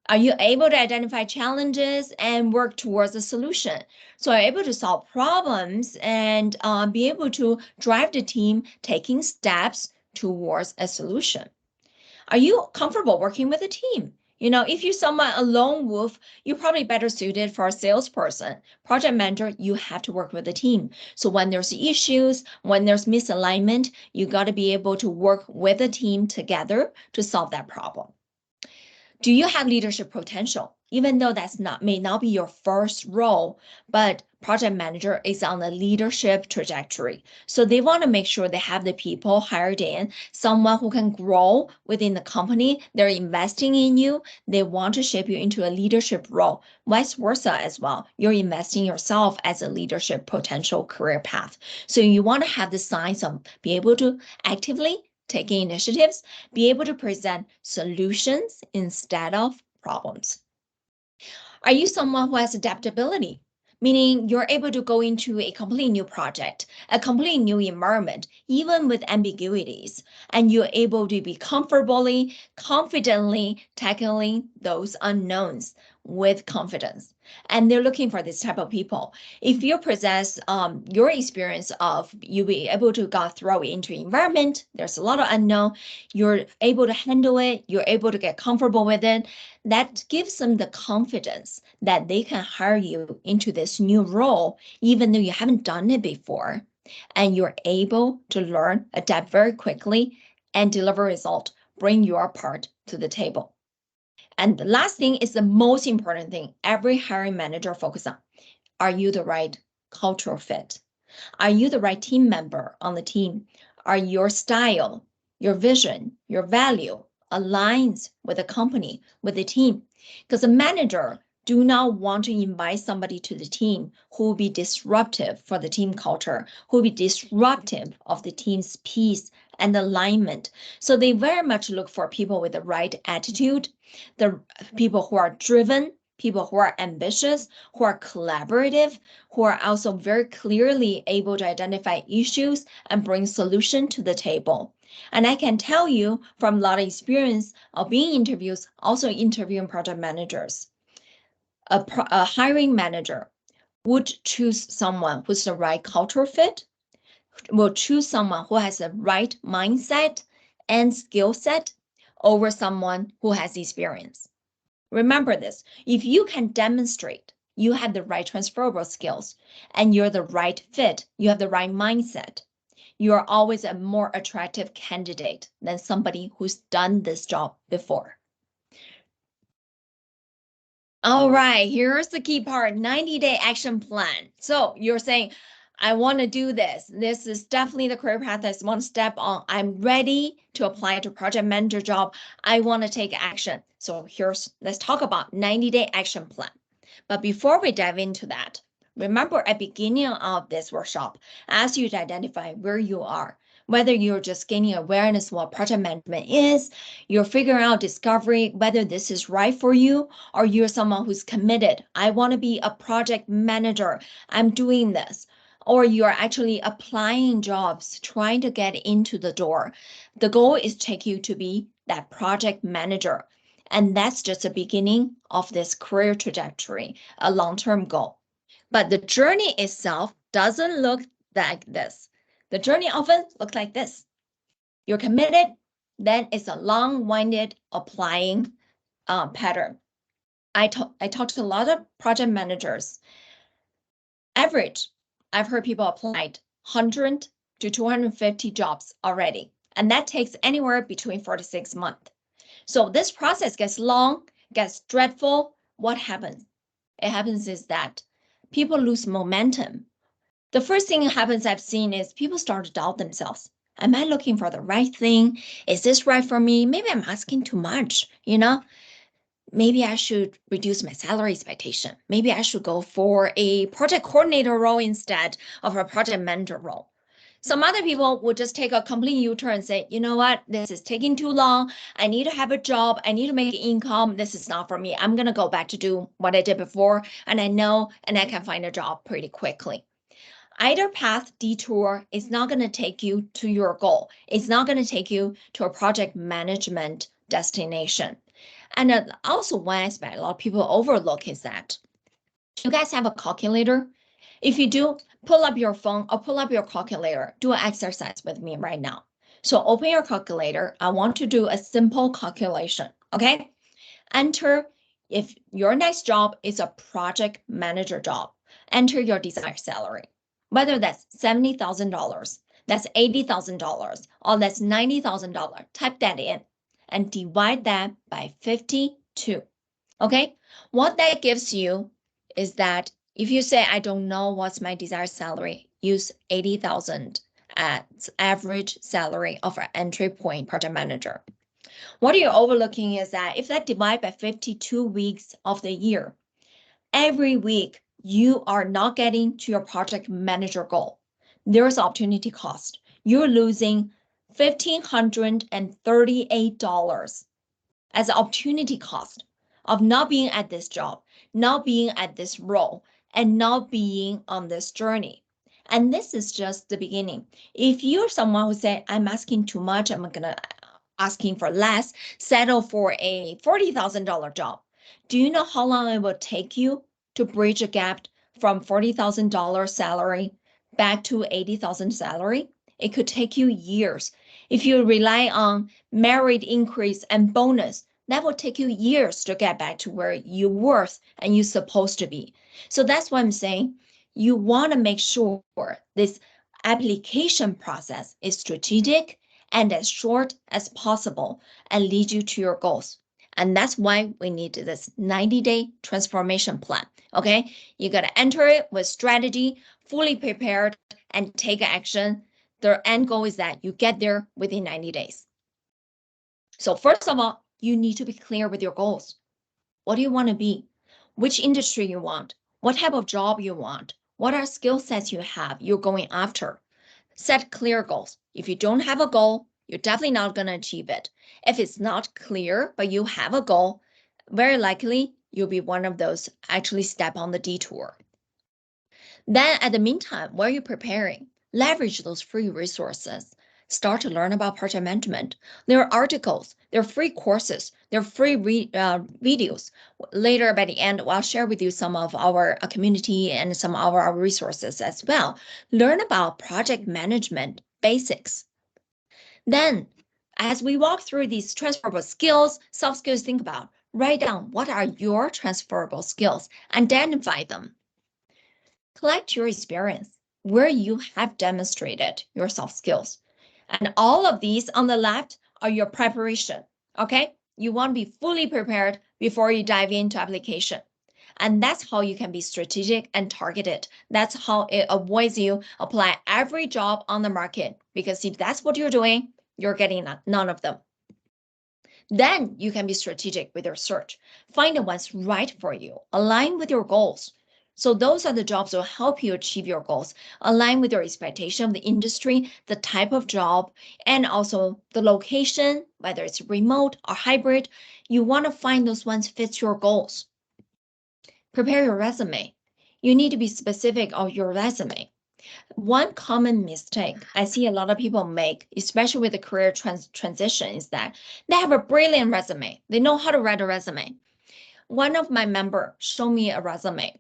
Are you able to identify challenges and work towards a solution? So are you able to solve problems and be able to drive the team taking steps towards a solution? Are you comfortable working with a team? You know, if you're someone a lone wolf, you're probably better suited for a salesperson. Project manager, you have to work with a team. So when there's issues, when there's misalignment, you got to be able to work with a team together to solve that problem. Do you have leadership potential? Even though that's may not be your first role, but project manager is on a leadership trajectory. So they want to make sure they have the people hired in, someone who can grow within the company. They're investing in you. They want to shape you into a leadership role. Vice versa as well. You're investing yourself as a leadership potential career path. So you want to have the signs of be able to actively taking initiatives, be able to present solutions instead of problems. Are you someone who has adaptability? Meaning you're able to go into a completely new project, a completely new environment, even with ambiguities, and you're able to be comfortably, confidently tackling those unknowns with confidence. And they're looking for this type of people. If you possess your experience of you be able to go through into environment, there's a lot of unknown, you're able to handle it, you're able to get comfortable with it, that gives them the confidence that they can hire you into this new role, even though you haven't done it before. And you're able to learn, adapt very quickly, and deliver result, bring your part to the table. And the last thing is the most important thing every hiring manager focus on. Are you the right cultural fit? Are you the right team member on the team? Are your style, your vision, your value aligns with the company, with the team? Because a manager do not want to invite somebody to the team who will be disruptive for the team culture, who will be disruptive of the team's peace and alignment. So they very much look for people with the right attitude, the people who are driven, people who are ambitious, who are collaborative, who are also very clearly able to identify issues and bring solution to the table. And I can tell you from a lot of experience of being interviews, also interviewing project managers, a hiring manager would choose someone who's the right cultural fit, will choose someone who has the right mindset and skill set over someone who has experience. Remember this, if you can demonstrate you have the right transferable skills and you're the right fit, you have the right mindset, you're always a more attractive candidate than somebody who's done this job before. All right, here's the key part, 90-day action plan. So you're saying, I want to do this. This is definitely the career path I want to step on. I'm ready to apply to project manager job. I want to take action. So let's talk about 90-day action plan. But before we dive into that, remember at beginning of this workshop, I asked you to identify where you are, whether you're just gaining awareness of what project management is, you're figuring out discovery, whether this is right for you, or you're someone who's committed. I want to be a project manager. I'm doing this. Or you're actually applying jobs, trying to get into the door. The goal is to take you to be that project manager. And that's just the beginning of this career trajectory, a long-term goal. But the journey itself doesn't look like this. The journey often looks like this. You're committed, then it's a long-winded applying pattern. I talked to a lot of project managers. Average, I've heard people applied 100 to 250 jobs already, and that takes anywhere between 4 to 6 months. So this process gets long, gets dreadful. What happens? It happens is that people lose momentum. The first thing that happens I've seen is people start to doubt themselves. Am I looking for the right thing? Is this right for me? Maybe I'm asking too much, Maybe I should reduce my salary expectation. Maybe I should go for a project coordinator role instead of a project manager role. Some other people will just take a complete U-turn and say, you know what, this is taking too long. I need to have a job. I need to make income. This is not for me. I'm going to go back to do what I did before. And I know, and I can find a job pretty quickly. Either path detour is not going to take you to your goal. It's not going to take you to a project management destination. And also one aspect a lot of people overlook is that you guys have a calculator. If you do, pull up your phone or pull up your calculator. Do an exercise with me right now. So open your calculator. I want to do a simple calculation, okay? Enter, if your next job is a project manager job, enter your desired salary. Whether that's $70,000, that's $80,000, or that's $90,000, type that in and divide that by 52. Okay, what that gives you is that If you say, I don't know what's my desired salary, use 80,000 as average salary of an entry point project manager. What you're overlooking is that if that divide by 52 weeks of the year, every week you are not getting to your project manager goal, there's opportunity cost. You're losing $1,538 as opportunity cost of not being at this job, not being at this role, and not being on this journey. And this is just the beginning. If you're someone who say, I'm asking too much, I'm gonna asking for less, settle for a $40,000 job. Do you know how long it will take you to bridge a gap from $40,000 salary back to 80,000 salary? It could take you years. If you rely on merit increase and bonus, that will take you years to get back to where you're worth and you're supposed to be. So that's why I'm saying you want to make sure this application process is strategic and as short as possible and lead you to your goals. And that's why we need this 90-day transformation plan. Okay, you got to enter it with strategy, fully prepared, and take action. The end goal is that you get there within 90 days. So first of all, you need to be clear with your goals. What do you want to be? Which industry you want? What type of job you want? What are skill sets you have you're going after? Set clear goals. If you don't have a goal, you're definitely not going to achieve it. If it's not clear, but you have a goal, very likely you'll be one of those actually step on the detour. Then at the meantime, while you're preparing, leverage those free resources. Start to learn about project management. There are articles, there are free courses, there are free videos. Later by the end, I'll share with you some of our community and some of our resources as well. Learn about project management basics. Then, as we walk through these transferable skills, soft skills, think about, write down what are your transferable skills, identify them. Collect your experience where you have demonstrated your soft skills. And all of these on the left are your preparation, okay? You want to be fully prepared before you dive into application. And that's how you can be strategic and targeted. That's how it avoids you apply every job on the market. Because if that's what you're doing, you're getting none of them. Then you can be strategic with your search. Find the ones right for you. Align with your goals. So those are the jobs that will help you achieve your goals. Align with your expectation of the industry, the type of job, and also the location, whether it's remote or hybrid. You want to find those ones fit your goals. Prepare your resume. You need to be specific of your resume. One common mistake I see a lot of people make, especially with the career transition, is that they have a brilliant resume. They know how to write a resume. One of my members showed me a resume.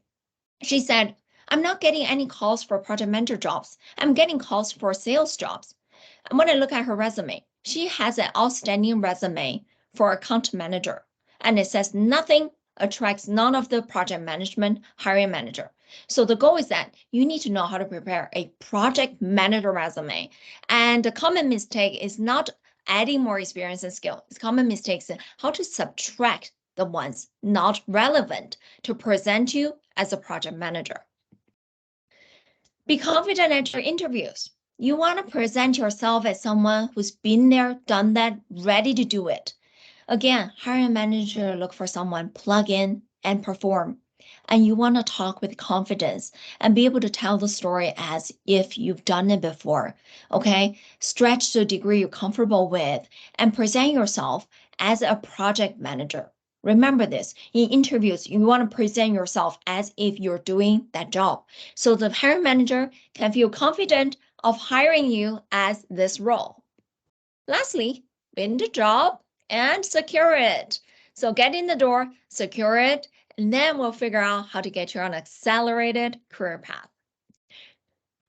She said, I'm not getting any calls for project manager jobs. I'm getting calls for sales jobs. And when I look at her resume, she has an outstanding resume for account manager. And it says nothing attracts none of the project management hiring manager. So the goal is that you need to know how to prepare a project manager resume. And the common mistake is not adding more experience and skill. It's common mistakes in how to subtract the ones not relevant to present you as a project manager. Be confident at your interviews. You want to present yourself as someone who's been there, done that, ready to do it. Again, hiring manager look for someone plug in and perform. And you want to talk with confidence and be able to tell the story as if you've done it before. Okay? Stretch to a degree you're comfortable with and present yourself as a project manager. Remember this, in interviews, you want to present yourself as if you're doing that job. So the hiring manager can feel confident of hiring you as this role. Lastly, win the job and secure it. So get in the door, secure it, and then we'll figure out how to get you on an accelerated career path.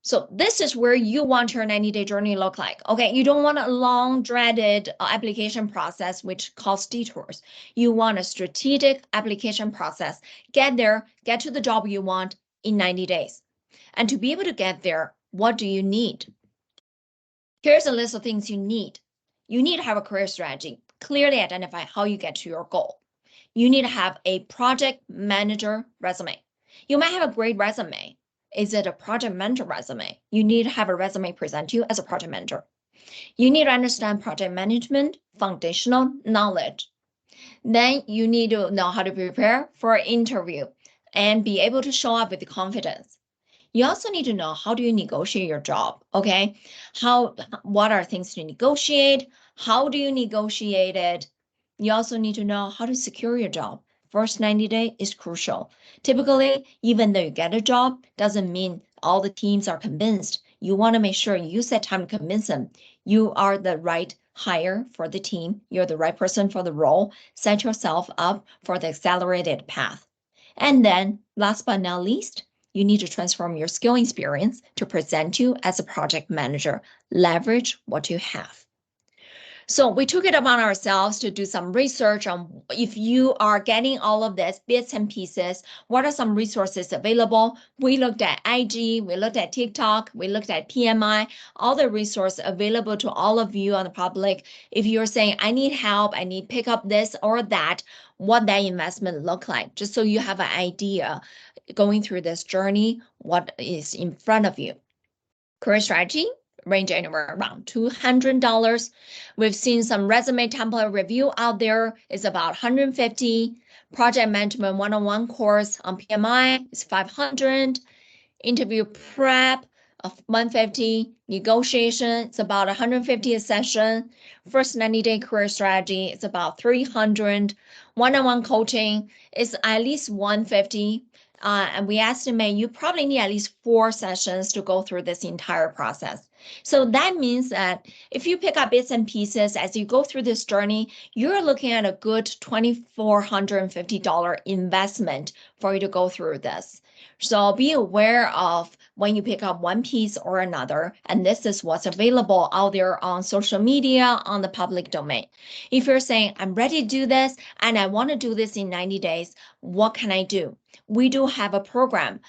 So this is where you want your 90-day journey look like. Okay, you don't want a long dreaded application process which causes detours. You want a strategic application process. Get there, get to the job you want in 90 days. And to be able to get there, what do you need? Here's a list of things you need. You need to have a career strategy. Clearly identify how you get to your goal. You need to have a project manager resume. You might have a great resume. Is it a project manager resume? You need to have a resume present you as a project manager. You need to understand project management, foundational knowledge. Then you need to know how to prepare for an interview and be able to show up with confidence. You also need to know how do you negotiate your job, okay? What are things to negotiate? How do you negotiate it? You also need to know how to secure your job. First 90 days is crucial. Typically, even though you get a job, doesn't mean all the teams are convinced. You want to make sure you set time to convince them. You are the right hire for the team. You're the right person for the role. Set yourself up for the accelerated path. And then last but not least, you need to transform your skill experience to present you as a project manager. Leverage what you have. So we took it upon ourselves to do some research on if you are getting all of this bits and pieces, what are some resources available? We looked at IG, we looked at TikTok, we looked at PMI, all the resources available to all of you on the public. If you're saying, I need help, I need pick up this or that, what that investment look like, just so you have an idea going through this journey, what is in front of you. Career strategy range anywhere around $200. We've seen some resume template review out there. It's about 150. Project management one-on-one course on PMI is 500. Interview prep of 150. Negotiation, it's about 150 a session. First 90-day career strategy, it's about 300. One-on-one coaching is at least 150. And we estimate you probably need at least 4 sessions to go through this entire process. So that means that if you pick up bits and pieces as you go through this journey, you're looking at a good $2,450 investment for you to go through this. So be aware of when you pick up one piece or another, and this is what's available out there on social media, on the public domain. If you're saying, I'm ready to do this, and I want to do this in 90 days, what can I do? We do have a program.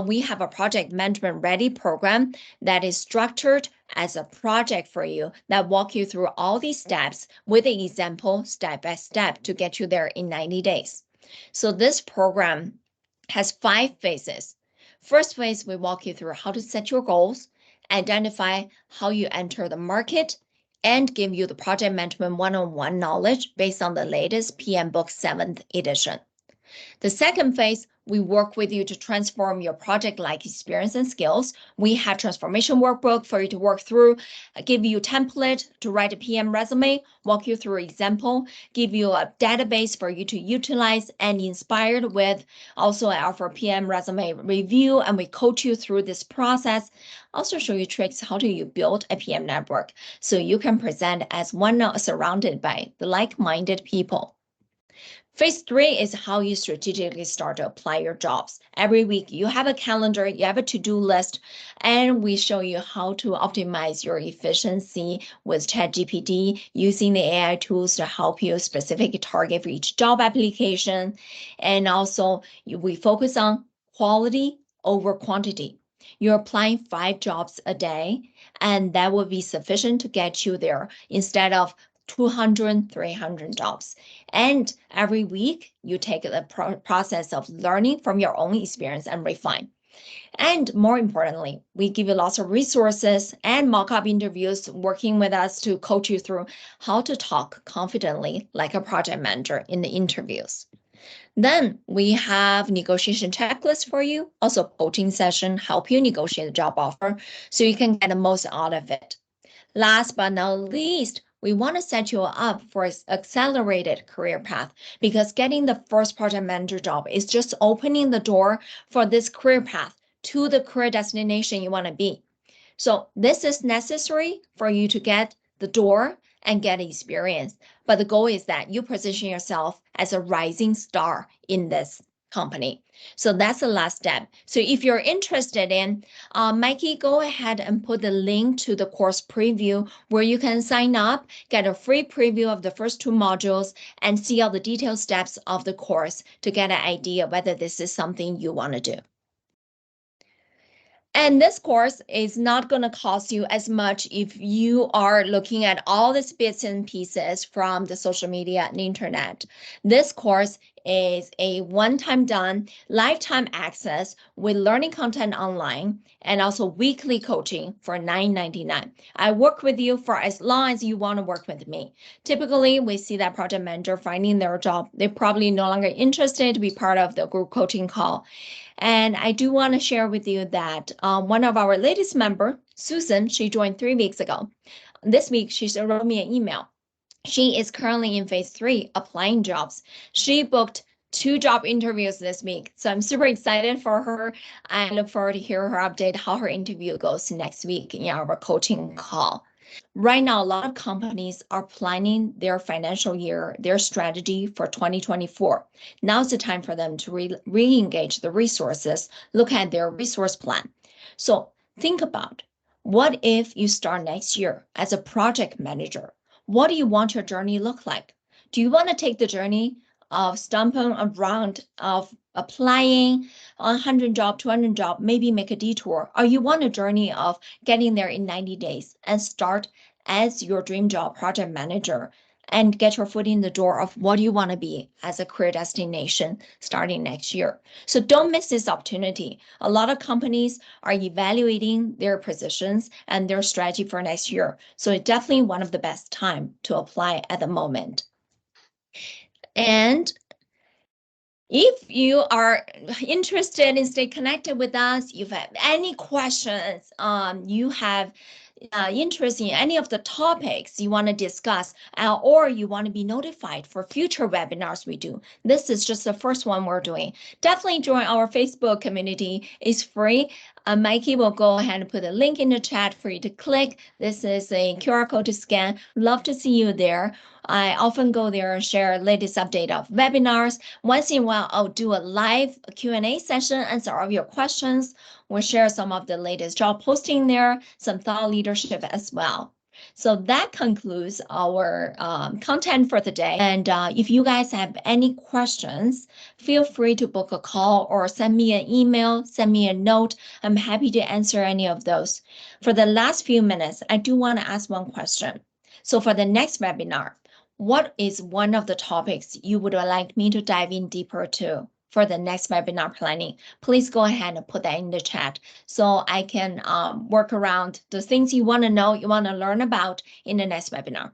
We have a project management ready program that is structured as a project for you that walk you through all these steps with an example step by step to get you there in 90 days. So this program has 5 phases. First phase, we walk you through how to set your goals, identify how you enter the market, and give you the project management one-on-one knowledge based on the latest PM book 7th edition. The second phase, we work with you to transform your project-like experience and skills. We have transformation workbook for you to work through, give you template to write a PM resume, walk you through example, give you a database for you to utilize and inspired with. Also offer PM resume review, and we coach you through this process. Also show you tricks how do you build a PM network so you can present as one surrounded by the like-minded people. Phase 3 is how you strategically start to apply your jobs. Every week you have a calendar, you have a to-do list, and we show you how to optimize your efficiency with ChatGPT using the AI tools to help you specifically target for each job application. And also we focus on quality over quantity. You're applying 5 jobs a day, and that will be sufficient to get you there instead of 200, 300 jobs. And every week you take the process of learning from your own experience and refine. And more importantly, we give you lots of resources and mock-up interviews working with us to coach you through how to talk confidently like a project manager in the interviews. Then we have negotiation checklist for you, also coaching session, help you negotiate the job offer so you can get the most out of it. Last but not least, we want to set you up for an accelerated career path because getting the first project manager job is just opening the door for this career path to the career destination you want to be. So this is necessary for you to get the door and get experience. But the goal is that you position yourself as a rising star in this company. So that's the last step. So if you're interested in, Mikey, go ahead and put the link to the course preview where you can sign up, get a free preview of the first 2 modules, and see all the detailed steps of the course to get an idea whether this is something you want to do. And this course is not going to cost you as much if you are looking at all these bits and pieces from the social media and internet. This course is a one-time done, lifetime access with learning content online and also weekly coaching for $9.99. I work with you for as long as you want to work with me. Typically, we see that project manager finding their job, they're probably no longer interested to be part of the group coaching call. And I do want to share with you that one of our latest member, Susan, she joined 3 weeks ago. This week, she wrote me an email. She is currently in phase 3, applying jobs. She booked 2 job interviews this week. So I'm super excited for her. I look forward to hear her update how her interview goes next week in our coaching call. Right now, a lot of companies are planning their financial year, their strategy for 2024. Now's the time for them to re-engage the resources, look at their resource plan. So think about, what if you start next year as a project manager? What do you want your journey look like? Do you want to take the journey of stumbling around, of applying 100 job, 200 job, maybe make a detour, or you want a journey of getting there in 90 days and start as your dream job project manager and get your foot in the door of what you want to be as a career destination starting next year. So don't miss this opportunity. A lot of companies are evaluating their positions and their strategy for next year. So it's definitely one of the best time to apply at the moment. And if you are interested in stay connected with us, if you have any questions, you have interest in any of the topics you want to discuss, or you want to be notified for future webinars we do, this is just the first one we're doing. Definitely join our Facebook community. It's free. Mikey will go ahead and put a link in the chat for you to click. This is a QR code to scan. Love to see you there. I often go there and share latest update of webinars. Once in a while, I'll do a live Q&A session, answer all of your questions. We'll share some of the latest job posting there, some thought leadership as well. So that concludes our content for today. And if you guys have any questions, feel free to book a call or send me an email, send me a note. I'm happy to answer any of those. For the last few minutes, I do want to ask one question. So for the next webinar, what is one of the topics you would like me to dive in deeper to for the next webinar planning? Please go ahead and put that in the chat so I can work around the things you want to know, you want to learn about in the next webinar.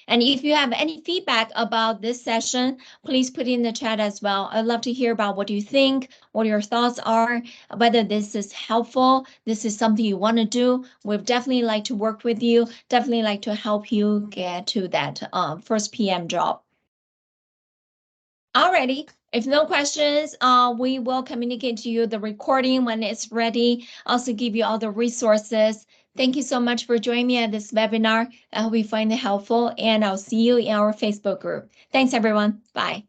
And if you have any feedback about this session, please put it in the chat as well. I'd love to hear about what you think, what your thoughts are, whether this is helpful, this is something you want to do. We'd definitely like to work with you, definitely like to help you get to that first PM job. Alrighty, if no questions, we will communicate to you the recording when it's ready. Also give you all the resources. Thank you so much for joining me at this webinar. I hope you find it helpful, and I'll see you in our Facebook group. Thanks, everyone. Bye.